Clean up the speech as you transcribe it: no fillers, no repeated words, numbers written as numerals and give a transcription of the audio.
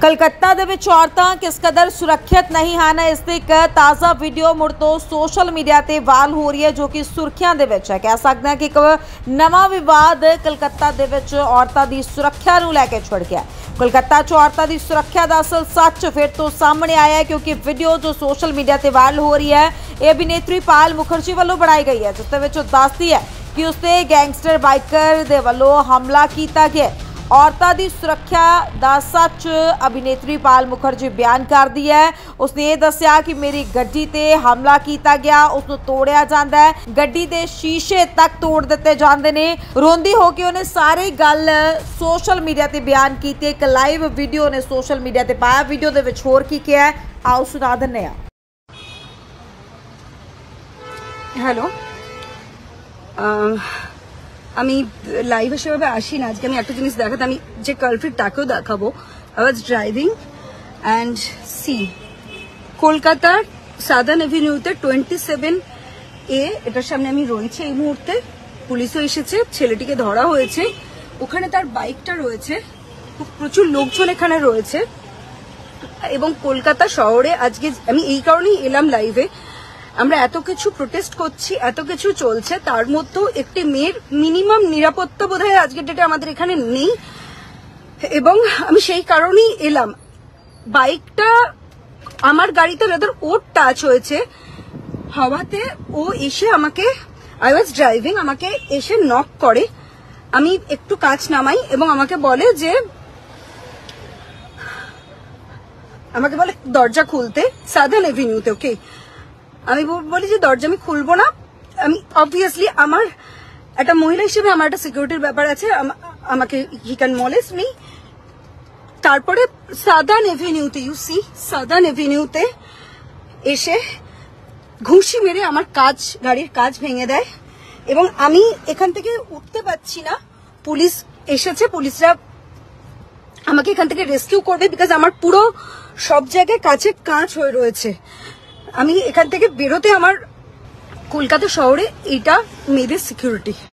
ਕਲਕੱਤਾ ਦੇ ਵਿੱਚ ਔਰਤਾਂ ਕਿਸ ਕਦਰ ਸੁਰੱਖਿਅਤ ਨਹੀਂ ਹਨ, ਇਸ ਦੀ ਇੱਕ ਤਾਜ਼ਾ ਵੀਡੀਓ ਮੁੜ ਤੋਂ ਸੋਸ਼ਲ ਮੀਡੀਆ ਤੇ ਵਾਇਰਲ ਹੋ ਰਹੀ ਹੈ, ਜੋ ਕਿ ਸੁਰੱਖਿਆ ਦੇ ਵਿੱਚ ਹੈ। ਕਹਿ ਸਕਦੇ ਹਾਂ ਕਿ ਇੱਕ ਨਵਾਂ ਵਿਵਾਦ ਕਲਕੱਤਾ ਦੇ ਵਿੱਚ ਔਰਤਾਂ ਦੀ ਸੁਰੱਖਿਆ ਨੂੰ ਲੈ ਕੇ ਛਿੜ ਗਿਆ। कलकत्ता च औरतों की सुरक्षा का असल सच फिर तो सामने आया है, क्योंकि वीडियो जो सोशल मीडिया से वायरल हो रही है ये अभिनेत्री पायल मुखर्जी वालों बनाई गई है, जिस दसती है कि उसने गैंगस्टर बाइकर दे वालों हमला किया गया। औरतों की सुरक्षा का सच अभिनेत्री पायल मुखर्जी बयान कर दी है। उसने ये दसिया कि मेरी गड्डी ते हमला किया गया, उसनूं तोड़िया जाता है, गड्डी के शीशे तक तोड़ दिते जाते ने। रोंदी होकर उन्हें सारी गल सोशल मीडिया ते बयान की। एक लाइव वीडियो ने सोशल मीडिया ते पाया। वीडियो दे विच होर की क्या है आओ सुना दिंदे आ। हेलो, আমি লাইভ সেভাবে আসি না। আজকে আমি একটা জিনিস দেখাতে, আমি যে কালপ্রিট তাকেও দেখাবো। I was driving and see কলকাতার সাদার্ন এভিনিউতে 27A এটার সামনে আমি রয়েছে এই মুহূর্তে। পুলিশও এসেছে, ছেলেটিকে ধরা হয়েছে, ওখানে তার বাইকটা রয়েছে, প্রচুর লোকজন এখানে রয়েছে। এবং কলকাতা শহরে আজকে আমি এই কারণেই এলাম লাইভে। আমরা এত কিছু প্রোটেস্ট করছি, এত কিছু চলছে, তার মধ্যেও একটি মেয়ের মিনিমাম নিরাপত্তা বোধহয় আজকের ডেটে আমাদের এখানে নেই। এবং আমি সেই কারণেই এলাম। বাইকটা আমার গাড়িতে রেদার ওর টাচ হয়েছে হওয়াতে ও এসে আমাকে, আই ওয়াজ ড্রাইভিং, আমাকে এসে নক করে। আমি একটু কাঁচ নামাই এবং আমাকে বলে দরজা খুলতে সাদার্ন এভিনিউতে। ওকে, আমি বলি যে দরজা আমি খুলবো না। আমি অবভিয়াসলি আমার একটা মহিলা হিসেবে আমার একটা সিকিউরিটির ব্যাপার আছে, আমাকে হি ক্যান মলেস্ট মি। তারপরে সাদার্ন এভিনিউতে, ইউ সি সাদার্ন এভিনিউতে এসে ঘুষি মেরে আমার গাড়ির কাঁচ ভেঙে দেয় এবং আমি এখান থেকে উঠতে পারছি না। পুলিশ এসেছে, পুলিশরা আমাকে এখান থেকে রেস্কিউ করবে, বিকজ আমার পুরো সব জায়গায় কাঁচ হয়ে রয়েছে। আমি এখান থেকে বেরোতে আমার কলকাতা শহরে এটা মেয়েদের সিকিউরিটি।